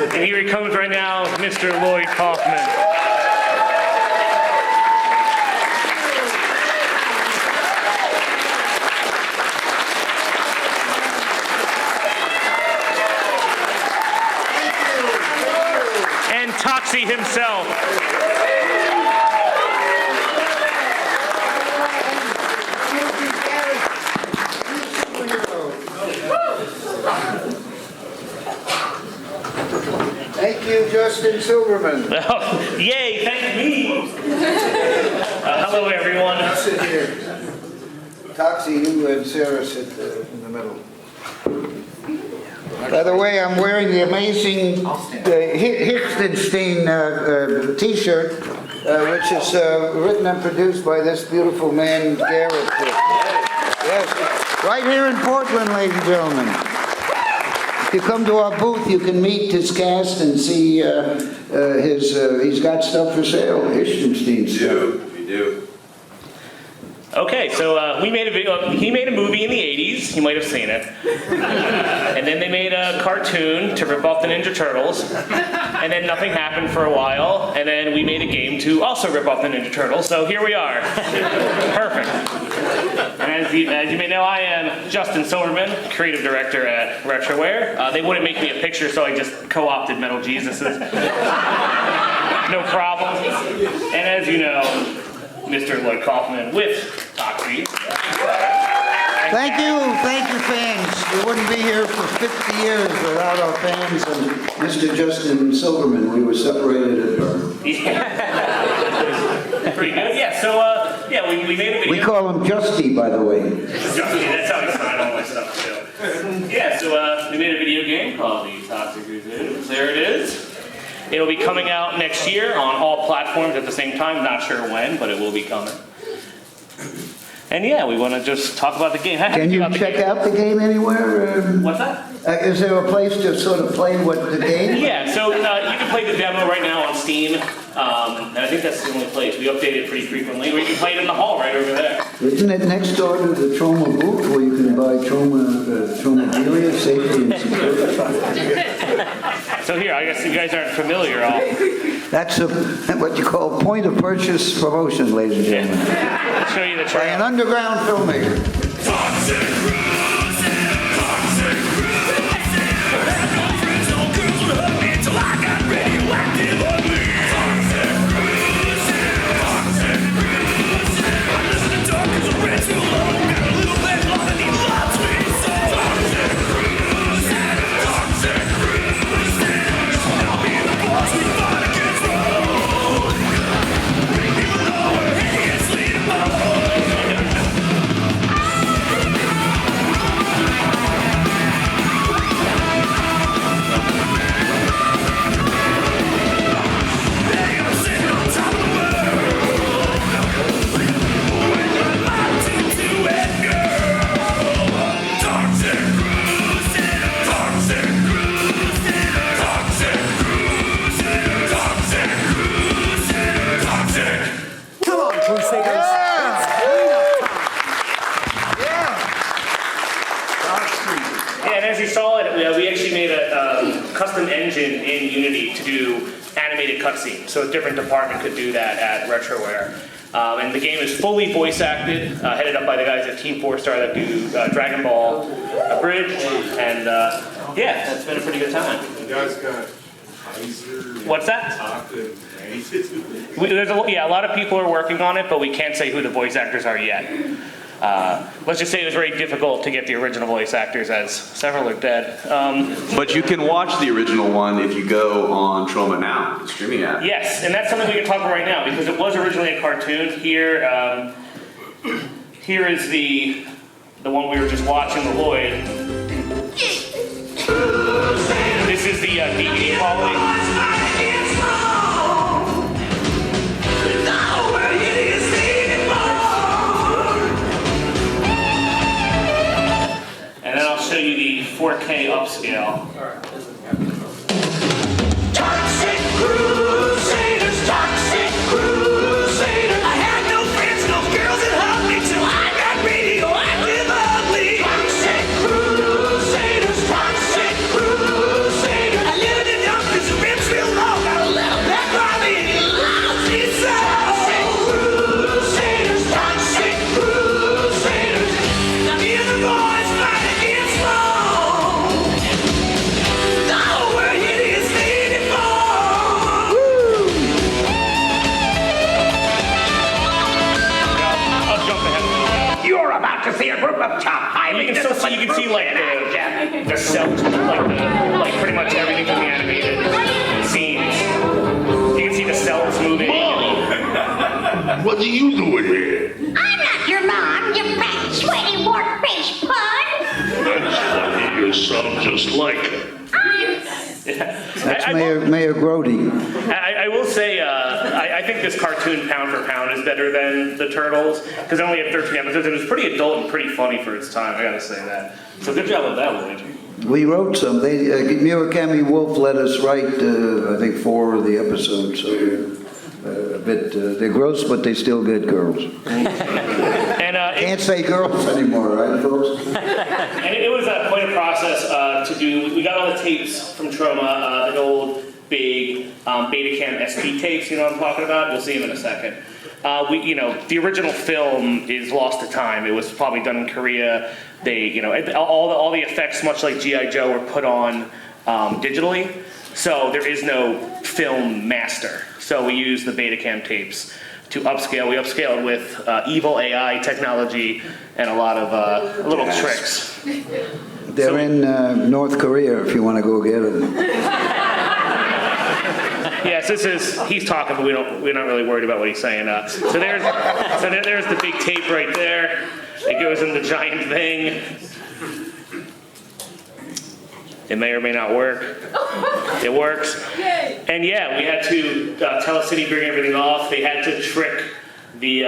And here he comes right now, Mr. Lloyd Kaufman. And Toxie himself. Thank you, Justin Silverman. Oh, yay, thank me. Hello, everyone. I'll sit here. Toxie, you and Sarah sit in the middle. By the way, I'm wearing the amazing Hichtenstein t-shirt, which is written and produced by this beautiful man, Garrett. Yes, right here in Portland, ladies and gentlemen. If you come to our booth, you can meet his cast and see he's got stuff for sale, Hichtenstein stuff. We do. Okay, so we made a video. He made a movie in the 80s. You might have seen it. And then they made a cartoon to rip off the Ninja Turtles. And then nothing happened for a while. And then we made a game to also rip off the Ninja Turtles. So here we are. Perfect. And as you may know, I am Justin Silverman, creative director at Retroware. They wouldn't make me a picture, so I just co-opted Metal Jesuses. No problem. And as you know, Mr. Lloyd Kaufman with Toxic. Thank you fans. We wouldn't be here for 50 years without our fans and Mr. Justin Silverman. We were separated at birth. Yeah. Pretty good. Yeah, so we made a video. We call him Justy, by the way. Justy, that's how we sign all my stuff too. Yeah, so we made a video game called the Toxic Crusaders. There it is. It'll be coming out next year on all platforms at the same time. Not sure when, but it will be coming. And yeah, we want to just talk about the game. Can you check out the game anywhere? What's that? Is there a place to sort of play what the game? Yeah, so you can play the demo right now on Steam, and I think that's the only place. We update it pretty frequently. Or you can play it in the hall right over there. Isn't it next door to the Troma booth where you can buy Troma safety and security? So here, I guess you guys aren't familiar all. That's what you call point of purchase promotion, ladies and gentlemen. I'll show you the By trailer. an underground filmmaker. Toxic Crusaders, Toxic Crusaders. No friends, no girls would hurt me till I got radioactive ugly. Toxic Crusaders, Toxic Crusaders. I live in the dark 'cause the rent's real low. Got a little bit long and need lots of it. Toxic Crusaders, Toxic Crusaders. Now me and the boss, we fight against road. Even though we're hideously bold. We actually made a custom engine in Unity to do animated cutscenes, so a different department could do that at Retroware. And the game is fully voice acted, headed up by the guys at Team 4-Star that do Dragon Ball Abridged, and yeah, it's been a pretty good time. You guys got Kaiser. What's that? There's a lot of people are working on it, but we can't say who the voice actors are yet. Let's just say it was very difficult to get the original voice actors, as several are dead. But you can watch the original one if you go on Troma now, the streaming app. Yes, and that's something we can talk about right now, because it was originally a cartoon. Here, here is the one we were just watching, the Lloyd. This is the DVD quality. And then I'll show you the 4K upscale. Toxic Crusaders, Toxic Crusaders. I had no friends, no girls that hugged me till I got radioactive ugly. Toxic Crusaders, Toxic Crusaders. I lived in Yonkers. like pretty much everything from the animated scenes. You can see the cells moving. What are you doing here? I'm not your mom, you fat, sweaty, warp-faced bud. That's lucky you sound just like her. That's Mayor Grody. I will say, I think this cartoon pound for pound is better than the Turtles, because it only had 13 episodes. It was pretty adult and pretty funny for its time, I gotta say that. So good job with that, Lloyd. We wrote some. Murakami Wolf let us write, I think, 4 of the episodes. So a bit, they're gross, but they still get girls. And Can't say girls anymore, right, folks? And it was quite a process to do. We got all the tapes from Troma, the old big Betacam SP tapes, you know what I'm talking about? You'll see them in a second. The original film is lost to time. It was probably done in Korea. They, all the effects, much like G.I. Joe, were put on digitally. So there is no film master. So we use the Betacam tapes to upscale. We upscaled with evil AI technology and a lot of little tricks. They're in North Korea if you want to go get them. Yes, he's talking, but we're not really worried about what he's saying. So there's the big tape right there. It goes in the giant thing. It may or may not work. It works. And yeah, we had to Telecity bring everything off. They had to trick the,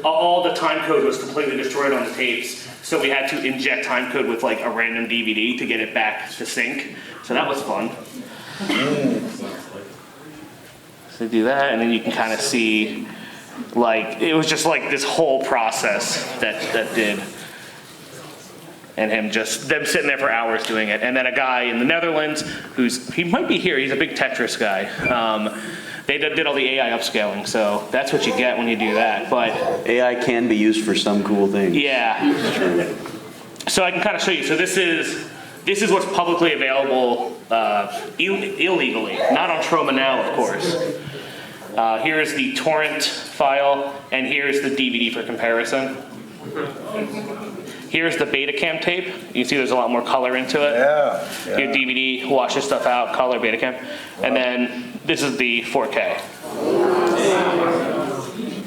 all the time code was completely destroyed on the tapes. So we had to inject time code with like a random DVD to get it back to sync. So that was fun. So do that, and then you can kind of see, like, it was just like this whole process that did. And them sitting there for hours doing it. And then a guy in the Netherlands, he might be here, he's a big Tetris guy. They did all the AI upscaling, so that's what you get when you do that. But AI can be used for some cool things. yeah. So I can kind of show you. So this is what's publicly available illegally, not on Troma now, of course. Here's the torrent file, and here's the DVD for comparison. Here's the Betacam tape. You can see there's a lot more color into it. Yeah. Your DVD washes stuff out, color Betacam. And then this is the 4K.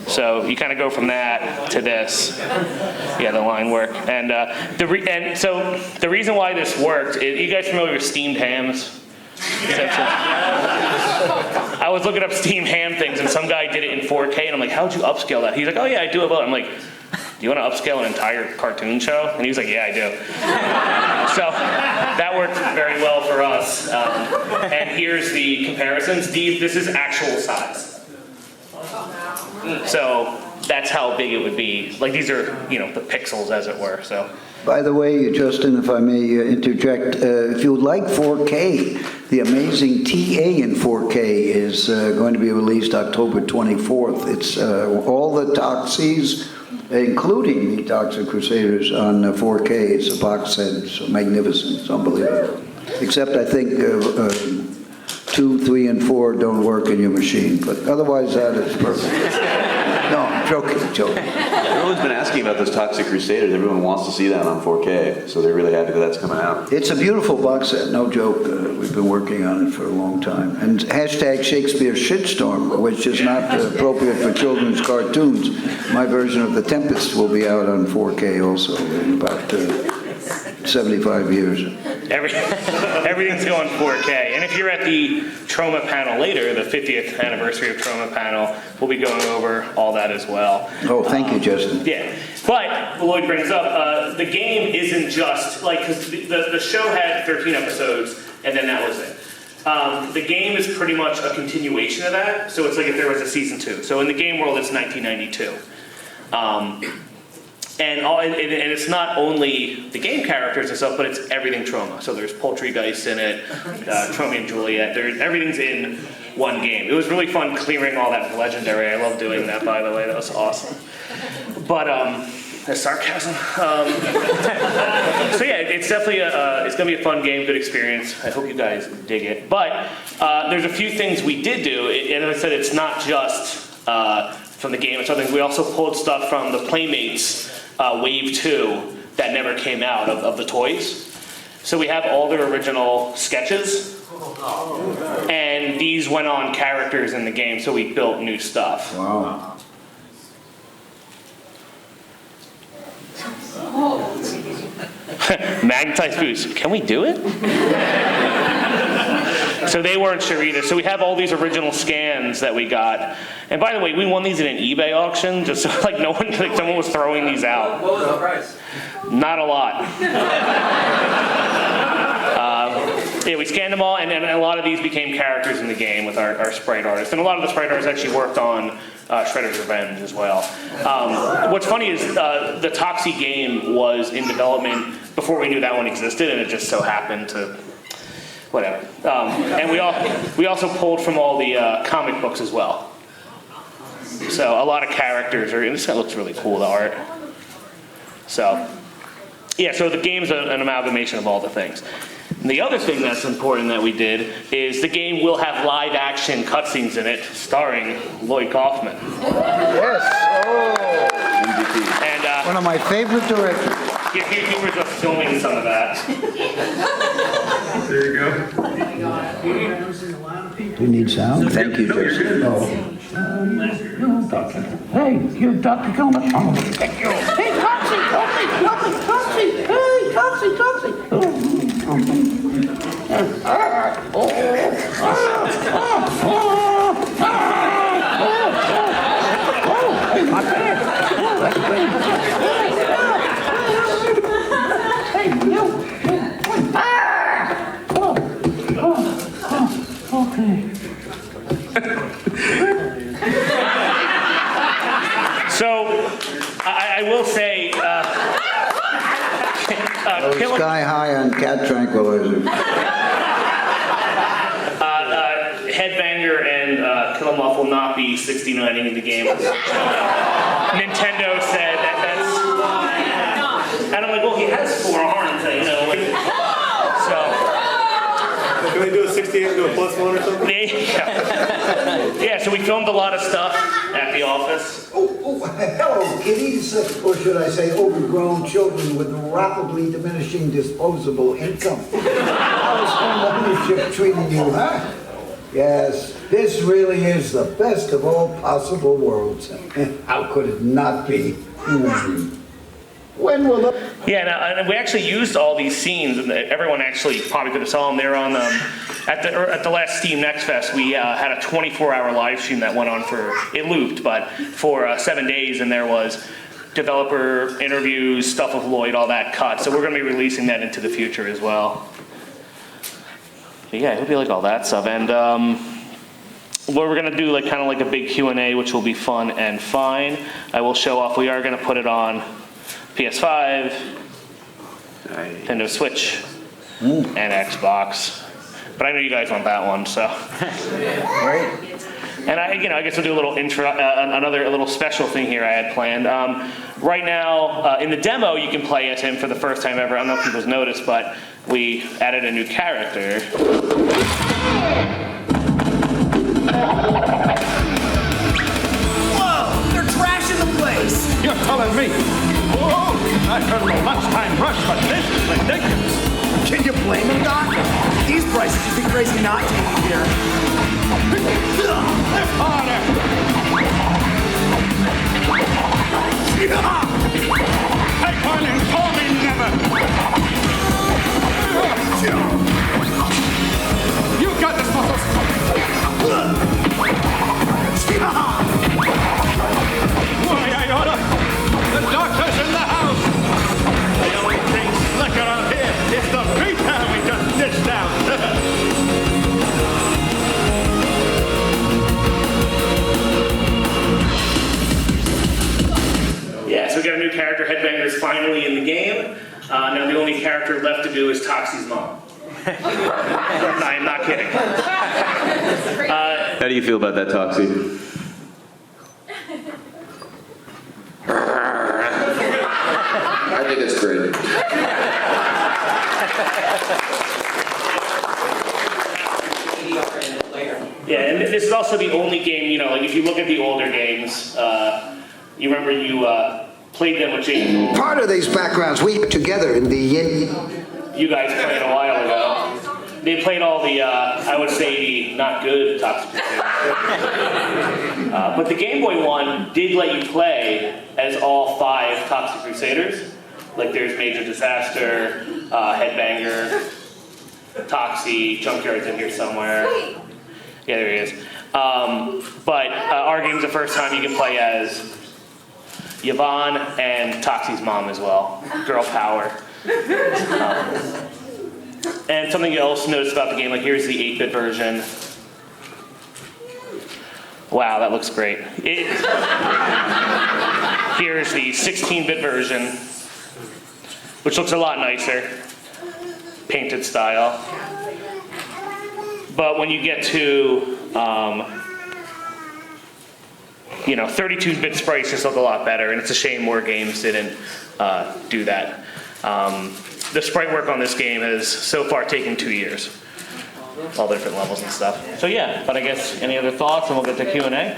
So you kind of go from that to this. Yeah, the line work. And so the reason why this worked, you guys familiar with steamed hams? I was looking up steamed ham things, and some guy did it in 4K, and I'm like, how'd you upscale that? He's like, oh yeah, I do it well. I'm like, do you want to upscale an entire cartoon show? And he was like, yeah, I do. So that worked very well for us. And here's the comparisons. This is actual size. So that's how big it would be. Like these are, the pixels as it were. So. By the way, Justin, if I may interject, if you would like 4K, the amazing TA in 4K is going to be released October 24th. It's all the Toxies, including the Toxic Crusaders, on 4K. It's a box set. It's magnificent. It's unbelievable. Except I think 2, 3, and 4 don't work in your machine, but otherwise that is perfect. No, I'm joking. Everyone's been asking about those Toxic Crusaders. Everyone wants to see that on 4K, so they're really happy that that's coming out. It's a beautiful box set, no joke. We've been working on it for a long time. And hashtag Shakespeare Shitstorm, which is not appropriate for children's cartoons. My version of The Tempest will be out on 4K also in about 75 years. Everything's going 4K. And if you're at the Troma panel later, the 50th anniversary of Troma panel, we'll be going over all that as well. Oh, thank you, Justin. Yeah. But Lloyd brings up, the game isn't just, because the show had 13 episodes, and then that was it. The game is pretty much a continuation of that. So it's like if there was a season 2. So in the game world, it's 1992. And it's not only the game characters and stuff, but it's everything Troma. So there's Poultrygeist in it, Troma and Juliet. Everything's in one game. It was really fun clearing all that Legendary. I love doing that, by the way. That was awesome. But that's sarcasm. So yeah, it's definitely it's gonna be a fun game, good experience. I hope you guys dig it. But there's a few things we did do, and as I said, it's not just from the game. It's other things. We also pulled stuff from the Playmates Wave 2 that never came out of the toys. So we have all their original sketches, and these went on characters in the game, so we built new stuff. Wow. Magnetized boots. Can we do it? So they weren't sure either. So we have all these original scans that we got. And by the way, we won these in an eBay auction, just so like no one, like someone was throwing these out. What was the price? Not a lot. Yeah, we scanned them all, and a lot of these became characters in the game with our sprite artists. And a lot of the sprite artists actually worked on Shredder's Revenge as well. What's funny is the Toxic game was in development before we knew that one existed, and it just so happened to, whatever. And we also pulled from all the comic books as well. So a lot of characters, and this looks really cool, the art. So, yeah, so the game's an amalgamation of all the things. And the other thing that's important that we did is the game will have live action cutscenes in it starring Lloyd Kaufman. Yes. Oh. And One of my favorite directors. he was just filming some of that. There you go. Do you need sound? Thank you, Jason. Oh. Hey, you Dr. Coleman. Oh, thank you. Hey, Toxic, Toxic, Toxic, Toxic, hey, Toxic, Toxic. So I will say, Sky high on cat tranquilizer. Headbanger and Kill 'Em Off will not be 69ing in the game. Nintendo said that's. And I'm like, well, he has 4 arms, you know. Like, so. Can we do a 68 into a +1 or something? Yeah, so we filmed a lot of stuff at the office. Hello, kiddies, or should I say overgrown children with rapidly diminishing disposable income. How's home ownership treating you, huh? Yes, this really is the best of all possible worlds. How could it not be? When will the... Yeah, and we actually used all these scenes, and everyone actually probably could have saw them. They were on at the last Steam Next Fest. We had a 24-hour live stream that went on it looped, but for 7 days, and there was developer interviews, stuff with Lloyd, all that cut. So we're going to be releasing that into the future as well. But yeah, I hope you like all that stuff. And what we're going to do, like kind of like a big Q&A, which will be fun and fine. I will show off. We are going to put it on PS5, Nintendo Switch, and Xbox. But I know you guys want that one, so. Right? And I guess we'll do a little intro, a little special thing here I had planned. Right now, in the demo, you can play as him for the first time ever. I don't know if people's noticed, but we added a new character. Whoa! They're trashing the place! You're telling me? Whoa! I heard of a lunchtime rush, but this is ridiculous. Can you blame him, Doc? These prices would be crazy not taking here. Lift harder! Take one and call me never! You got this, muscles! Why, I oughta! The doctor's in the house! The only thing slick around here is the retail we just dished out! Yeah, so we got a new character. Headbanger is finally in the game. Now the only character left to do is Toxic's mom. No, I'm not kidding. How do you feel about that, Toxic? I think it's great. Yeah, and this is also the only game, like if you look at the older games, you remember you played them with Jason. Part of these backgrounds, we together in the you guys played a while ago. They played all the, I would say, not good Toxic Crusaders. But the Game Boy one did let you play as all 5 Toxic Crusaders. Like there's Major Disaster, Headbanger, Toxie, Junkyard's in here somewhere. Yeah, there he is. But our game's the first time you can play as Yvonne and Toxie's mom as well. Girl power. And something you also notice about the game, like here's the 8-bit version. Wow, that looks great. Here's the 16-bit version, which looks a lot nicer. Painted style. But when you get to, 32-bit sprites just look a lot better, and it's a shame more games didn't do that. The sprite work on this game has so far taken 2 years. All the different levels and stuff. So yeah, but I guess any other thoughts, and we'll get to Q&A.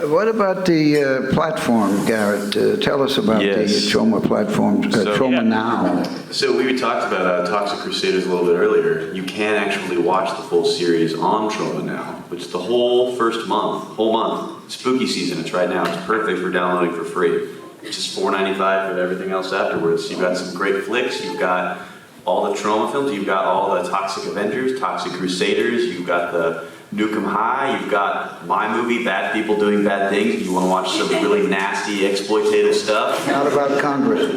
What about the platform, Garrett? Tell us about Yes. the Troma platform, Troma Now. So we talked about Toxic Crusaders a little bit earlier. You can actually watch the full series on Troma Now, which is the whole whole month. Spooky season, it's right now. It's perfect for downloading for free. It's just $4.95 for everything else afterwards. You've got some great flicks. You've got all the Troma films. You've got all the Toxic Avengers, Toxic Crusaders. You've got the Nuke 'Em High. You've got my movie, Bad People Doing Bad Things. If you want to watch some really nasty, exploitative stuff. Not about Congress.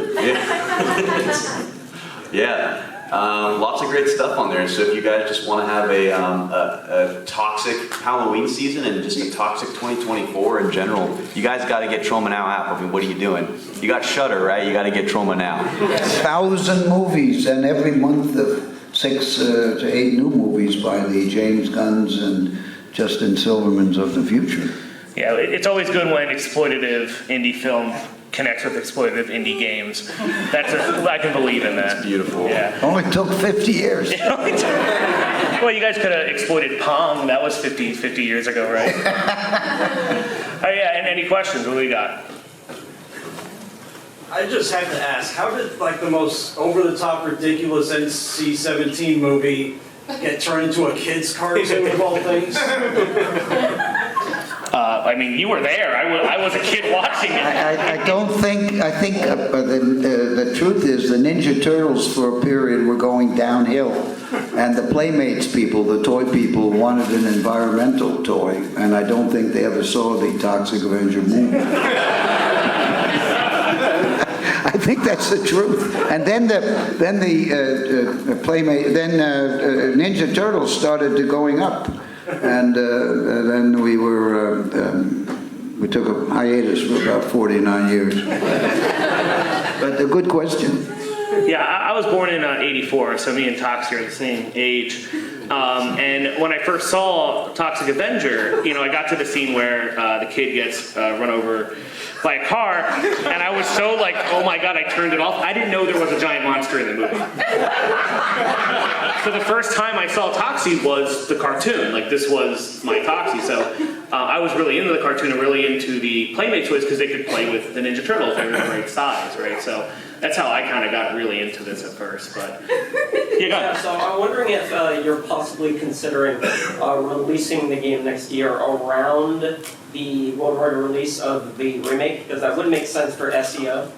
Yeah. Lots of great stuff on there. So if you guys just want to have a toxic Halloween season and just a toxic 2024 in general, you guys got to get Troma Now app. I mean, what are you doing? You got Shudder, right? You got to get Troma Now. 1,000 movies, and every month of 6 to 8 new movies by the James Gunns and Justin Silvermans of the future. Yeah, it's always good when exploitative indie film connects with exploitative indie games. I can believe in that. It's beautiful. Yeah. Only took 50 years. Well, you guys could have exploited Pong. That was 50 years ago, right? Oh yeah, and any questions? What do we got? I just have to ask, how did like the most over-the-top ridiculous NC-17 movie get turned into a kid's cartoon of all things? I mean, you were there. I was a kid watching it. I think the truth is the Ninja Turtles for a period were going downhill, and the Playmates people, the toy people, wanted an environmental toy, and I don't think they ever saw the Toxic Avenger movie. I think that's the truth. And then the Playmate, Ninja Turtles started to going up. And then we took a hiatus for about 49 years. But a good question. Yeah, I was born in '84, so me and Toxic are the same age. And when I first saw Toxic Avenger, I got to the scene where the kid gets run over by a car, and I was so like, oh my god, I turned it off. I didn't know there was a giant monster in the movie. So the first time I saw Toxie was the cartoon. Like, this was my Toxie. So I was really into the cartoon and really into the Playmate toys because they could play with the Ninja Turtles. They were the right size, right? So that's how I kind of got really into this at first. But yeah, go ahead. So I'm wondering if you're possibly considering releasing the game next year around the worldwide release of the remake, because that would make sense for SEO.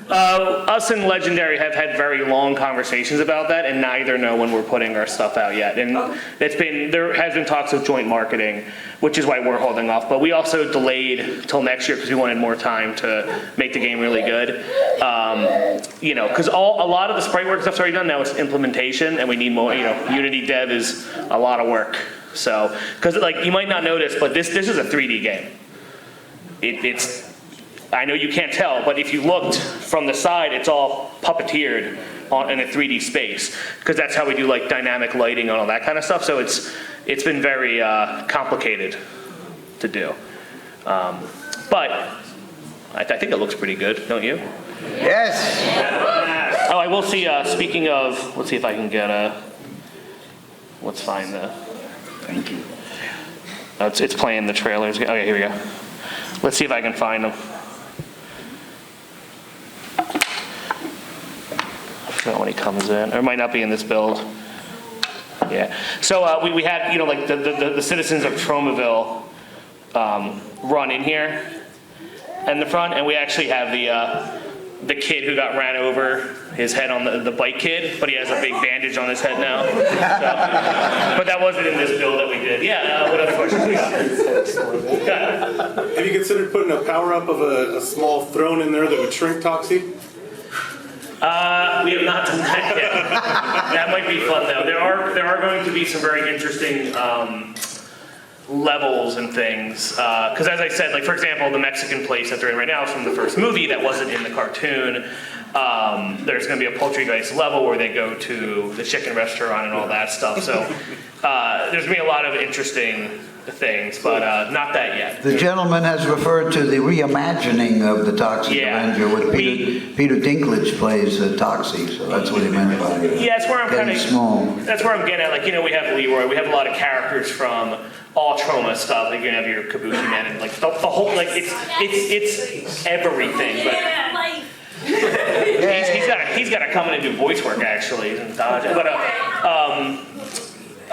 Us and Legendary have had very long conversations about that, and neither know when we're putting our stuff out yet. And there has been talks of joint marketing, which is why we're holding off. But we also delayed till next year because we wanted more time to make the game really good. Because a lot of the sprite work stuff's already done. Now it's implementation, and we need more. Unity dev is a lot of work. So, because you might not notice, but this is a 3D game. It's. I know you can't tell, but if you looked from the side, it's all puppeteered in a 3D space, because that's how we do dynamic lighting and all that kind of stuff. So it's been very complicated to do, but I think it looks pretty good, don't you? Yes. Oh, I will see. Speaking of, let's see if I can get let's find the. Thank you. Oh, it's playing the trailers. Oh yeah, here we go. Let's see if I can find them. Not when he comes in, or it might not be in this build. Yeah. So we had, like the citizens of Tromaville run in here in the front, and we actually have the kid who got ran over, his head on the bike kid, but he has a big bandage on his head now. So, but that wasn't in this build that we did. Yeah. What other questions we got? Have you considered putting a power-up of a small throne in there that would shrink Toxie? We have not done that yet. That might be fun though. There are going to be some very interesting levels and things. Because as I said, like for example, the Mexican place that they're in right now is from the first movie that wasn't in the cartoon. There's going to be a Poltergeist level where they go to the chicken restaurant and all that stuff. So there's going to be a lot of interesting things, but not that yet. The gentleman has referred to the reimagining of the Toxic Avenger with Peter Dinklage plays Toxie, so that's what he meant by it. Yeah, that's where I'm kind of small. That's where I'm getting at. Like, we have Leroy, we have a lot of characters from all Troma stuff. Like, you're gonna have your Kabuki Man and like the whole, like it's everything. But he's got to come in and do voice work actually and dodge. But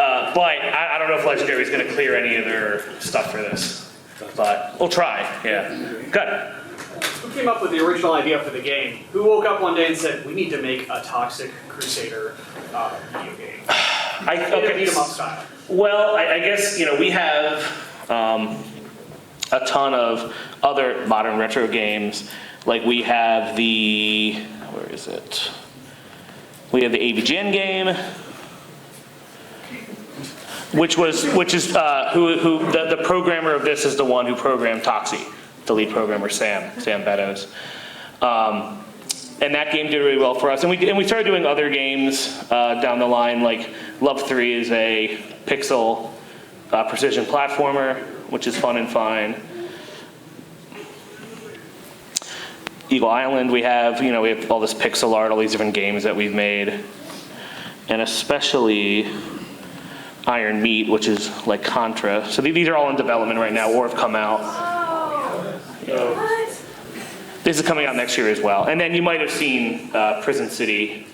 I don't know if Legendary is going to clear any of their stuff for this. But we'll try, yeah. Good. Who came up with the original idea for the game? Who woke up one day and said, we need to make a Toxic Crusader video game? Okay. Beat 'em up style. Well, I guess, we have a ton of other modern retro games. Like we have where is it? We have the AVGN game. Which is who the programmer of this is the one who programmed Toxie, the lead programmer Sam Beddoes, and that game did really well for us. And we started doing other games down the line, like Love 3 is a pixel precision platformer, which is fun and fine. Eagle Island, we have all this pixel art, all these different games that we've made, and especially Iron Meat, which is like Contra. So these are all in development right now or have come out. This is coming out next year as well. And then you might have seen Prison City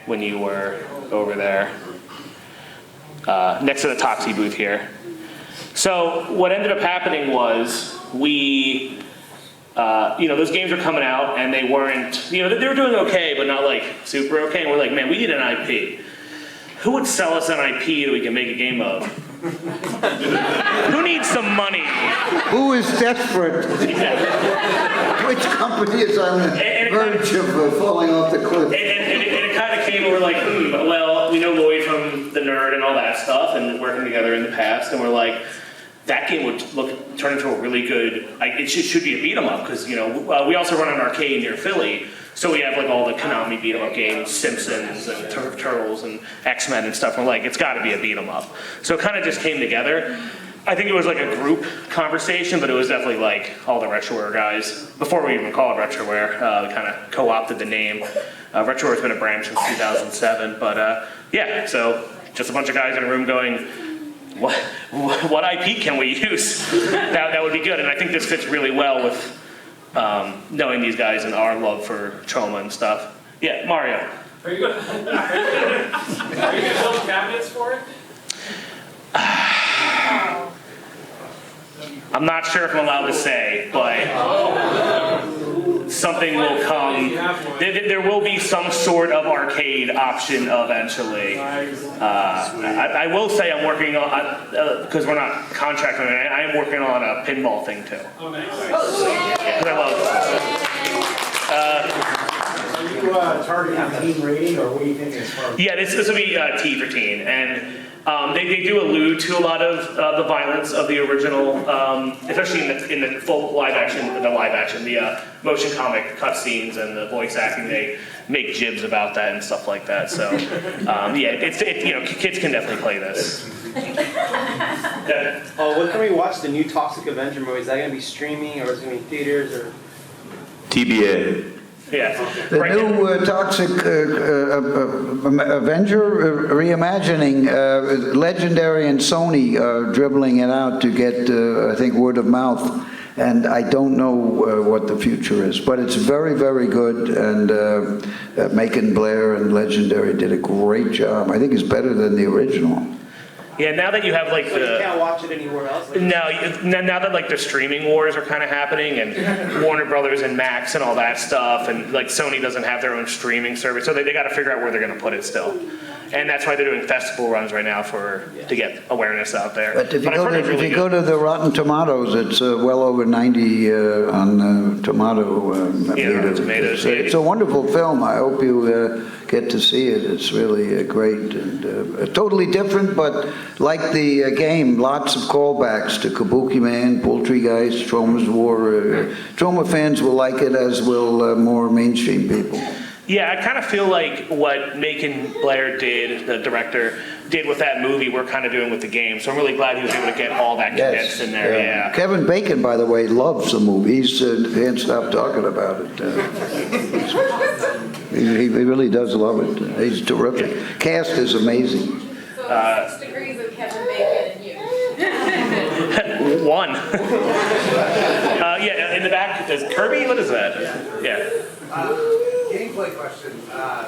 when you were over there, next to the Toxie booth here. So what ended up happening was those games were coming out and they weren't, they were doing okay, but not like super okay. And we're like, man, we need an IP. Who would sell us an IP that we can make a game of? Who needs some money? Who is desperate? Yeah. Which company is on the verge of falling off the cliff? And it kind of came, and we're like, well, we know Lloyd from The Nerd and all that stuff, and working together in the past, and we're like, that game would turn into a really good, it should be a beat 'em up, because we also run an arcade near Philly. So we have like all the Konami beat 'em up games, Simpsons and Turtles and X-Men and stuff. We're like, it's got to be a beat 'em up. So it kind of just came together. I think it was like a group conversation, but it was definitely like all the Retroware guys. Before we even call it Retroware, we kind of co-opted the name. Retroware's been a brand since 2007, but yeah. So just a bunch of guys in a room going, what IP can we use? That would be good, and I think this fits really well with knowing these guys and our love for Troma and stuff. Yeah, Mario. Are you going to build cabinets for it? I'm not sure if I'm allowed to say, but something will come. There will be some sort of arcade option eventually. I will say I'm working on, because we're not contracting, I am working on a pinball thing too. Oh, nice. Because I love Are you targeting teen rating, or what do you think as far as? Yeah, this will be T for teen, and they do allude to a lot of the violence of the original, especially in the full live action, the motion comic cutscenes and the voice acting. They make jibs about that and stuff like that. So yeah, kids can definitely play this. When can we watch the new Toxic Avenger movie? Is that going to be streaming, or is it going to be theaters, or? TBA. Yeah. The new Toxic Avenger reimagining, Legendary and Sony are dribbling it out to get, I think, word of mouth And I don't know what the future is, but it's very, very good. And Macon Blair and Legendary did a great job. I think it's better than the original. Yeah, now that you have like So you can't watch it anywhere else? Like, No, now that like the streaming wars are kind of happening, and Warner Brothers and Max and all that stuff, and like Sony doesn't have their own streaming service, so they got to figure out where they're going to put it still. And that's why they're doing festival runs right now to get awareness out there. But if you I've heard it's really go to the Rotten Tomatoes, it's well over 90 on tomato meter. Rotten Tomatoes, It's a wonderful film. I hope you get to see it. It's really great and totally different, but like the game, lots of callbacks to Kabuki Man, Poultrygeist, Troma's War. Troma fans will like it, as will more mainstream people. Yeah, I kind of feel like what Macon Blair did, the director, did with that movie, we're kind of doing with the game. So I'm really glad he was able to get all that condensed in there. Yeah. Kevin Bacon, by the way, loves the movie. He can't stop talking about it. He really does love it. He's terrific. Cast is amazing. So 6 degrees of Kevin Bacon and you. One. Yeah, in the back, does Kirby? What is that? Yeah. Gameplay question. The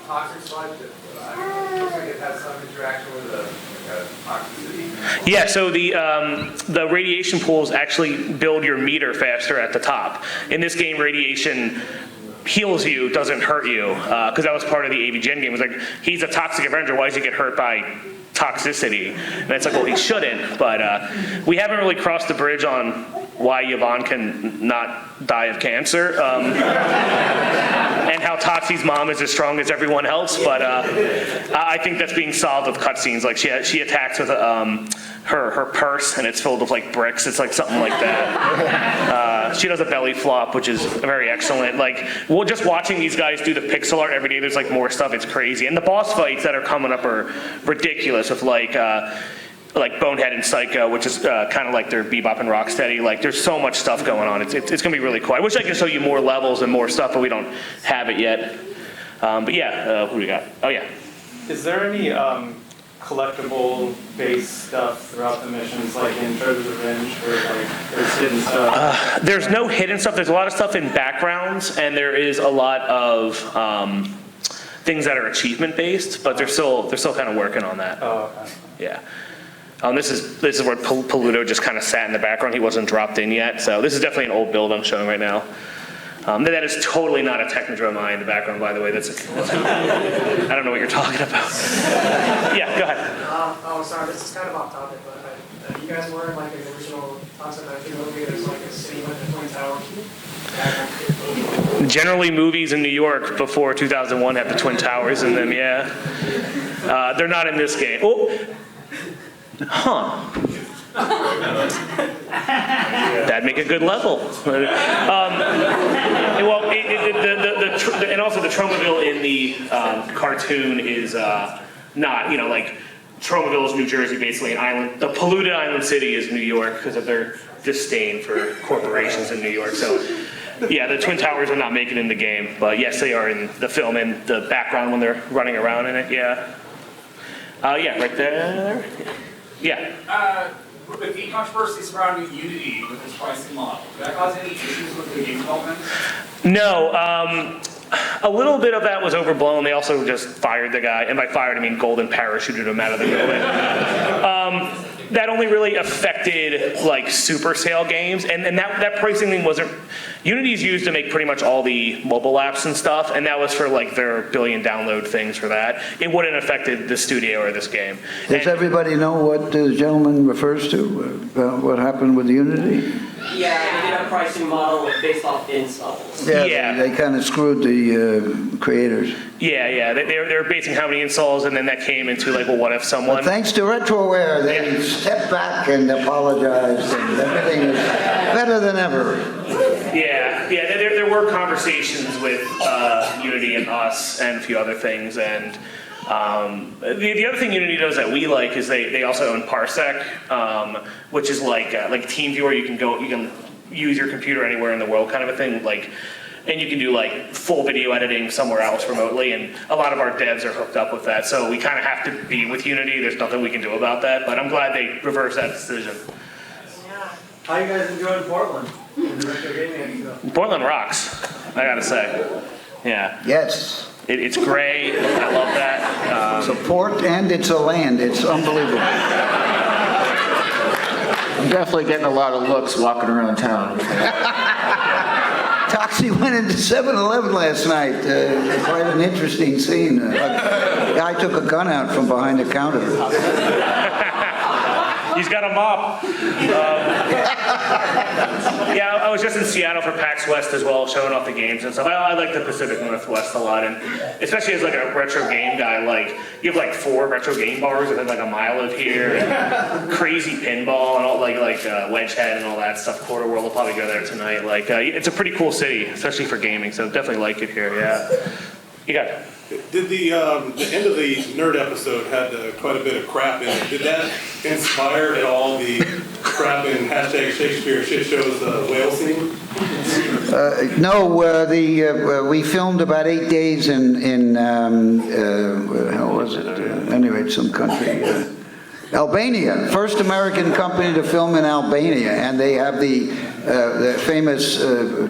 Toxic Sludge, looks like it has some interaction with the toxicity. Yeah, so the radiation pools actually build your meter faster at the top. In this game, radiation heals you, doesn't hurt you, because that was part of the AV Gen game. It was like, he's a Toxic Avenger, why does he get hurt by toxicity? And it's like, well, he shouldn't, but we haven't really crossed the bridge on why Yvonne can not die of cancer, and how Toxie's mom is as strong as everyone else, but I think that's being solved with cutscenes. Like she attacks with her purse, and it's filled with like bricks. It's like something like that. She does a belly flop, which is very excellent. Like, well, just watching these guys do the pixel art every day, there's like more stuff. It's crazy, and the boss fights that are coming up are ridiculous. With like Bonehead and Psycho, which is kind of like their Bebop and Rocksteady. Like, there's so much stuff going on. It's going to be really cool. I wish I could show you more levels and more stuff, but we don't have it yet. But yeah, who do we got? Oh yeah. Is there any collectible-based stuff throughout the missions, like in Toxic Revenge, where like there's hidden stuff? There's no hidden stuff. There's a lot of stuff in backgrounds, and there is a lot of things that are achievement-based, but they're still kind of working on that. Oh, okay. Yeah. This is where Paluto just kind of sat in the background. He wasn't dropped in yet. So this is definitely an old build I'm showing right now. That is totally not a Technodrome Eye in the background, by the way. That's I don't know what you're talking about. Yeah, go ahead. Oh, sorry, this is kind of off topic, but you guys were in like the original Toxic Avenger movie. There's like a city with the Twin Towers. Generally, movies in New York before 2001 have the Twin Towers in them, yeah. They're not in this game. Oh. Huh. That'd make a good level. Well, and also the Tromaville in the cartoon is not, like Tromaville is New Jersey, basically an island. The polluted island city is New York because of their disdain for corporations in New York. So, yeah, the Twin Towers are not making it in the game, but yes, they are in the film and the background when they're running around in it. Yeah. Yeah, right there. Yeah. With the controversy surrounding Unity with its pricing model, did that cause any issues with the game development? No. A little bit of that was overblown. They also just fired the guy, and by fired I mean golden parachuted him out of the building. That only really affected like super sale games, and that pricing thing wasn't. Unity's used to make pretty much all the mobile apps and stuff, and that was for like their billion download things for that. It wouldn't have affected the studio or this game. Does everybody know what the gentleman refers to? What happened with Unity? Yeah, they did a pricing model based off installs. Yeah. They kind of screwed the creators. Yeah. They were basing how many installs, and then that came into like, well, what if someone? But thanks to Retroware, they stepped back and apologized, and everything is better than ever. Yeah. There were conversations with Unity and us and a few other things, and the other thing Unity does that we like is they also own Parsec, which is like TeamViewer. You can use your computer anywhere in the world, kind of a thing. And you can do like full video editing somewhere else remotely, and a lot of our devs are hooked up with that. So we kind of have to be with Unity. There's nothing we can do about that, but I'm glad they reversed that decision. How you guys enjoying Portland? The retro gaming expo? Portland rocks, I gotta say. Yeah. Yes. It's great. I love that. It's a port and it's a land. It's unbelievable. I'm definitely getting a lot of looks walking around town. Toxie went into 7-Eleven last night. Quite an interesting scene. A guy took a gun out from behind the counter. He's got a mop. Yeah, I was just in Seattle for PAX West as well, showing off the games and stuff. I like the Pacific Northwest a lot, and especially as like a retro game guy, like you have like 4 retro game bars within like a mile of here, and crazy pinball and all like Wedge Head and all that stuff. Quarter World will probably go there tonight. Like it's a pretty cool city, especially for gaming. So definitely like it here. Yeah, you got it. Did the end of the nerd episode had quite a bit of crap in it? Did that inspire at all the crap in hashtag Shakespeare shit shows whale scene? No, we filmed about 8 days in how was it? Anyway, some country. Albania, first American company to film in Albania, and they have the famous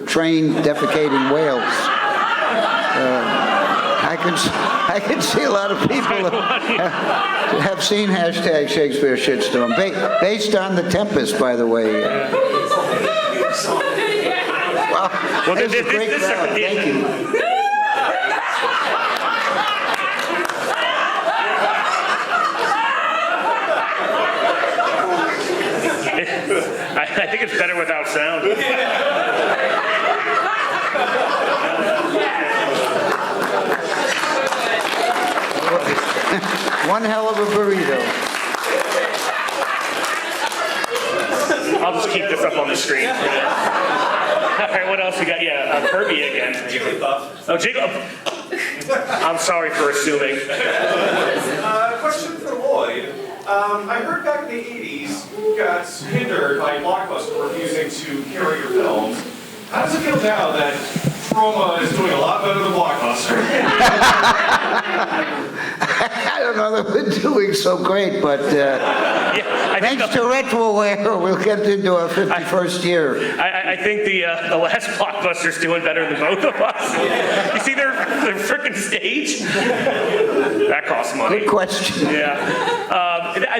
train defecating whales. I can see a lot of people have seen hashtag Shakespeare shitstorm, based on The Tempest, by the way. Well, this is a great crowd. Thank you. I think it's better without sound. One hell of a burrito. I'll just keep this up on the screen. All right, what else we got? Yeah, Kirby again. Oh, Jigglypuff. I'm sorry for assuming. Question for Lloyd. I heard back in the 80s you got hindered by Blockbuster refusing to carry your films. How does it feel now that Troma is doing a lot better than Blockbuster? I don't know that we're doing so great, but thanks to Retroware, we'll get into our 51st year. I think the last Blockbuster's doing better than both of us. You see their freaking stage? That costs money. Good question. Yeah.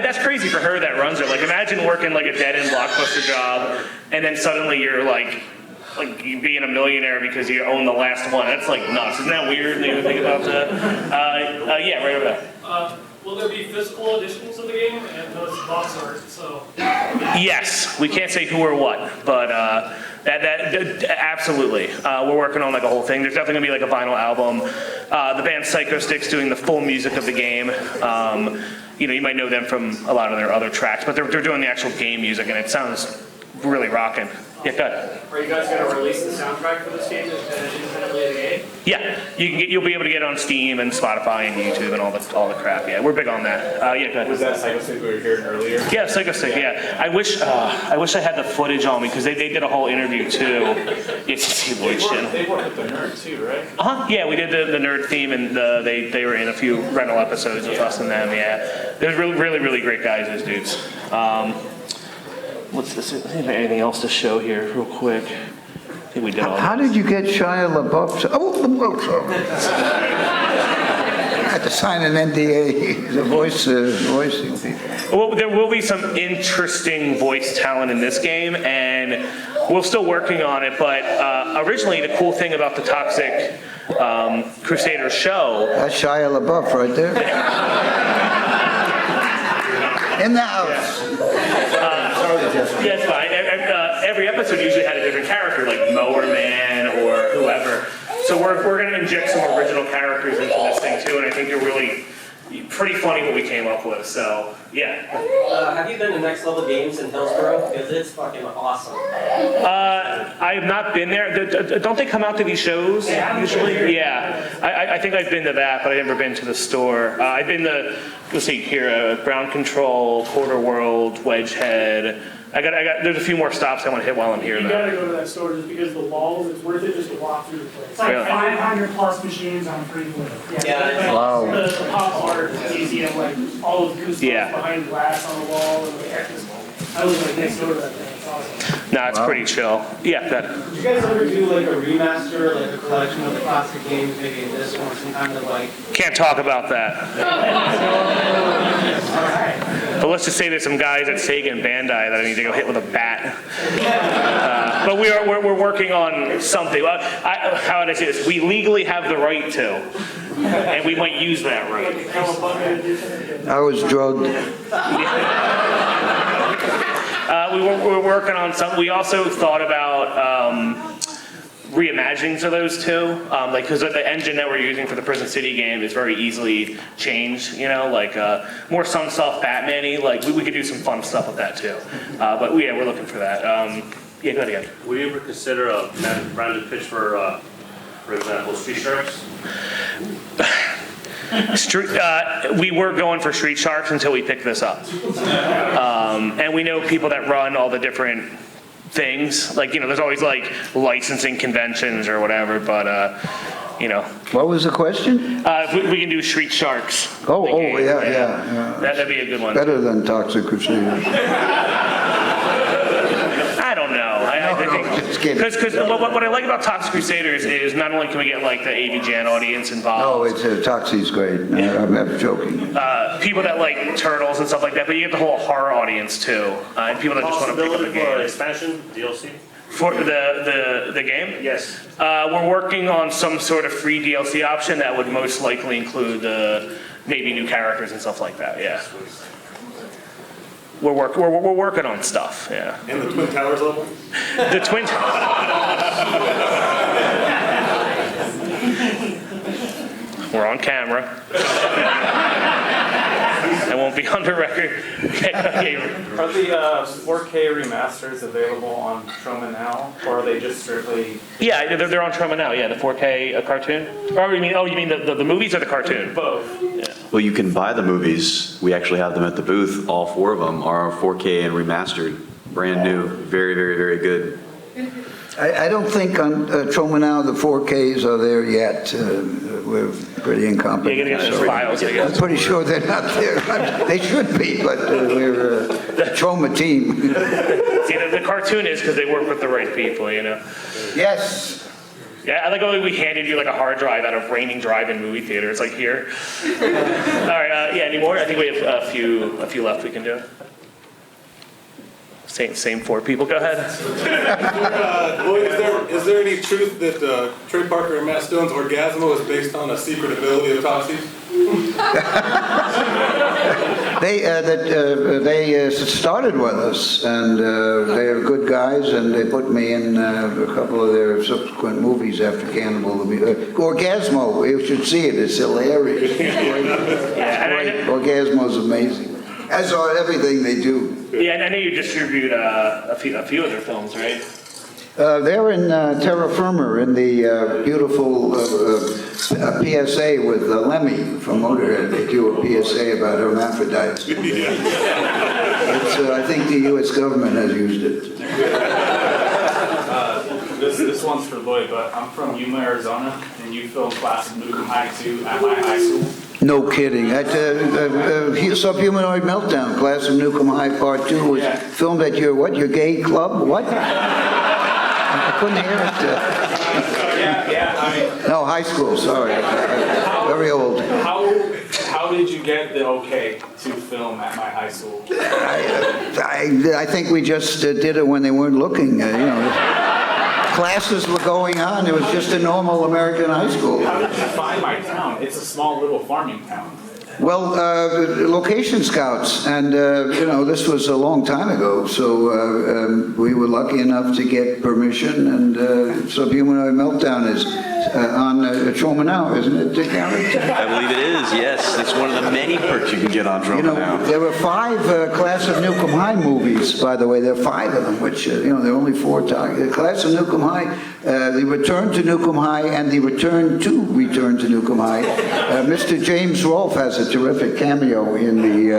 That's crazy for her that runs it. Like, imagine working like a dead-end Blockbuster job, and then suddenly you're like you being a millionaire because you own the last one. That's like nuts. Isn't that weird? You think about that? Yeah, right over there. Will there be physical editions of the game? And no, it's box art, so. Yes, we can't say who or what, but that absolutely. We're working on like a whole thing. There's definitely gonna be like a vinyl album. The band Psycho Stick's doing the full music of the game. You might know them from a lot of their other tracks, but they're doing the actual game music, and it sounds really rocking. Yeah, go ahead. Are you guys going to release the soundtrack for this game independently of the game? Yeah, you'll be able to get it on Steam and Spotify and YouTube and all the crap. Yeah, we're big on that. Yeah, go ahead. Was that Psycho Stick we were hearing earlier? Yeah, Psycho Stick. Yeah, I wish I had the footage on me because they did a whole interview too. It's Lloyd shit. They worked with the Nerd too, right? Yeah, we did the Nerd theme, and they were in a few rental episodes with us and them. Yeah, they're really great guys, those dudes. What's this? Anything else to show here, real quick? I think we did all. How did you get Shia LaBeouf? Sorry. I had to sign an NDA. The voicing people. Well, there will be some interesting voice talent in this game, and we're still working on it. But originally, the cool thing about the Toxic Crusaders show. That's Shia LaBeouf right there. In the house. Yeah, it's fine. Every episode usually had a different character, like Mower Man or whoever. So we're going to inject some original characters into this thing too, and I think they're really pretty funny what we came up with. So yeah. Have you been to Next Level Games in Hillsborough? Because it's fucking awesome. I have not been there. Don't they come out to these shows usually? Yeah. I think I've been to that, but I've never been to the store. I've been to, let's see here, Ground Control, Quarter World, Wedge Head. There's a few more stops I want to hit while I'm here. You gotta go to that store just because the walls, it's worth it just to walk through the place. It's like Really? 500 plus machines on free play. Yeah. Wow. The pop art is easy, and like all of the cool stuff behind glass on the wall, and like, I was like next door to that thing. It's awesome. Nah, it's pretty chill. Yeah, good. Did you guys ever do like a remaster, like a collection of the classic games, maybe in this one, some kind of like? Can't talk about that. But let's just say there's some guys at Sega and Bandai that I need to go hit with a bat. But we're working on something. How would I say this? We legally have the right to, and we might use that right. I was drugged. We're working on some. We also thought about reimaginings of those two, like because the engine that we're using for the Prison City game is very easily changed. You know, like more Sunsoft Batman-y. Like we could do some fun stuff with that too. But yeah, we're looking for that. Yeah, go ahead again. Would you ever consider a branded pitch for example, Street Sharks? We were going for Street Sharks until we picked this up. And we know people that run all the different things. Like, you know, there's always like licensing conventions or whatever, but, you know. What was the question? If we can do Street Sharks. Yeah. That'd be a good one. Better than Toxic Crusaders. I don't know. Because what I like about Toxic Crusaders is not only can we get like the AV-Jan audience involved. Toxic's great. I'm joking. People that like turtles and stuff like that, but you get the whole horror audience too, and people that just want to pick up a game. Expansion, DLC? For the game? Yes. We're working on some sort of free DLC option that would most likely include maybe new characters and stuff like that. Yeah. We're working on stuff. Yeah. And the Twin Towers level? The Twin. We're on camera. I won't be on the record. Are the 4K remasters available on Troma now, or are they just strictly? Yeah, they're on Troma now. Yeah, the 4K cartoon. Or you mean the movies or the cartoon? Both. Yeah. Well, you can buy the movies. We actually have them at the booth. All 4 of them are 4K and remastered, brand new, very, very, very good. I don't think on Troma Now the 4Ks are there yet. We're pretty incompetent. You're gonna get those files, I guess. I'm pretty sure they're not there. They should be, but we're a Troma team. See, the cartoon is because they work with the right people, you know. Yes. Yeah, I like how we handed you like a hard drive out of Reigning Drive-In movie theater. It's like here. All right. Yeah. Any more? I think we have a few left we can do. Same 4 people. Go ahead. Lloyd, is there any truth that Trey Parker and Matt Stone's Orgasmo is based on a secret ability of Toxic? They started with us, and they are good guys, and they put me in a couple of their subsequent movies after Cannibal. Orgasmo, you should see it. It's hilarious. It's great. Orgasmo's amazing. As are everything they do. Yeah, and I know you distribute a few of their films, right? They're in Terra Firma in the beautiful PSA with Lemmy from Motorhead. They do a PSA about hermaphrodites. I think the U.S. government has used it. This one's for Lloyd, but I'm from Yuma, Arizona, and you filmed Class of Nukem High 2 at my high school. No kidding. Subhumanoid Meltdown, Class of Nukem High Part 2 was filmed at your gay club? What? I couldn't hear it. No, high school, sorry. Very old. How did you get the okay to film at my high school? I think we just did it when they weren't looking, Classes were going on. It was just a normal American high school. How did you find my town? It's a small little farming town. Well, location scouts, and this was a long time ago, so we were lucky enough to get permission, and Subhumanoid Meltdown is on Troma Now, isn't it, Garrett? I believe it is, yes. It's one of the many perks you can get on Troma Now. There were 5 Class of Nukem High movies, by the way. There are 5 of them, which, there are only 4 targets. Class of Nukem High, the Return to Nukem High, and the Return to Nukem High. Mr. James Rolfe has a terrific cameo in the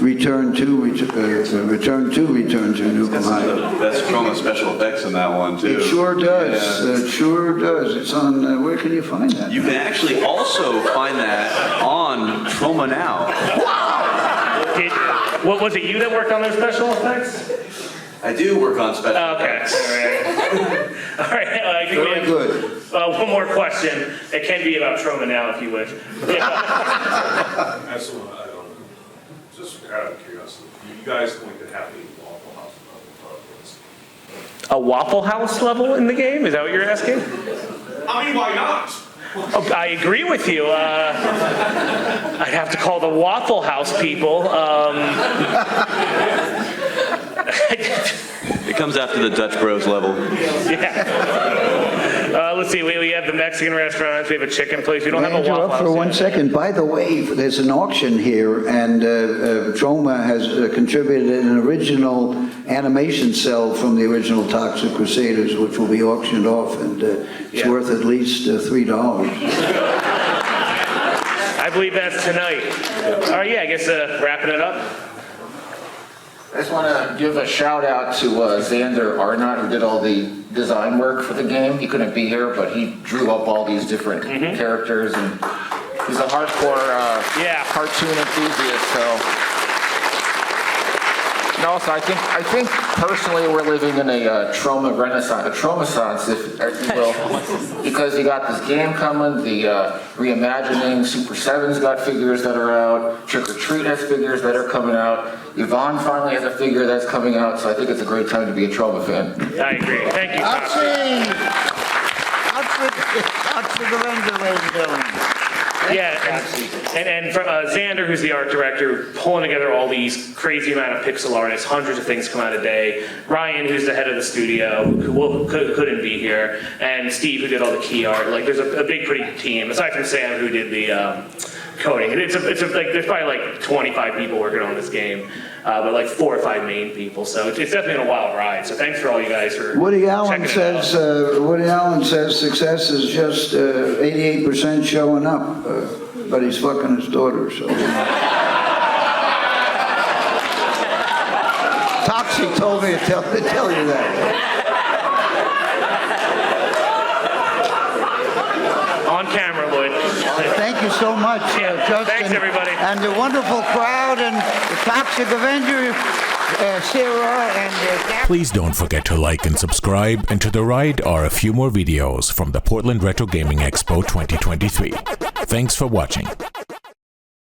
Return to Nukem High. That's Troma special effects in that one, too. It sure does. Yeah. It sure does. It's on, where can you find that? You can actually also find that on Troma Now. Wow! What was it? You that worked on those special effects? I do work on special Okay. All right. I think we have good. One more question. It can be about Troma now, if you wish. Absolutely, I don't know. Just out of curiosity, you guys going to have a Waffle House level? A Waffle House level in the game? Is that what you're asking? I mean, why not? Oh, I agree with you. I'd have to call the Waffle House people. It comes after the Dutch Bros level. Yeah. Let's see. We have the Mexican restaurants. We have a chicken place. We don't have a Waffle Interrupt House. for 1 yet. second. By the way, there's an auction here, and Troma has contributed an original animation cell from the original Toxic Crusaders, which will be auctioned off, and it's worth at least $3. I believe that's tonight. All right. Yeah. I guess wrapping it up. I just want to give a shout out to Xander Arnott, who did all the design work for the game. He couldn't be here, but he drew up all these different characters, and he's a hardcore cartoon enthusiast. So, and also, I think personally we're living in a Troma renaissance, a Troma-sance, if you will, because you got this game coming, the reimagining, Super 7's got figures that are out, Trick or Treat has figures that are coming out. Yvonne finally has a figure that's coming out, so I think it's a great time to be a Troma fan. I agree. Thank you. Toxic Avenger, ladies and gentlemen. Yeah, and from Xander, who's the art director, pulling together all these crazy amount of pixel artists, hundreds of things come out a day. Ryan, who's the head of the studio, who couldn't be here, and Steve, who did all the key art. Like, there's a big, pretty team, aside from Sam, who did the coding. It's there's probably like 25 people working on this game, but like 4 or 5 main people. So it's definitely been a wild ride. So thanks for all you guys for Woody Allen checking it out. says success is just 88% showing up, but he's fucking his daughter, so. Toxic told me to tell you that. On camera, Lloyd. Thank you so much, Justin. Thanks, everybody. And the wonderful crowd and the Toxic Avenger, Sarah and Please don't forget to like and subscribe, and to the right are a few more videos from the Portland Retro Gaming Expo 2023. Thanks for watching.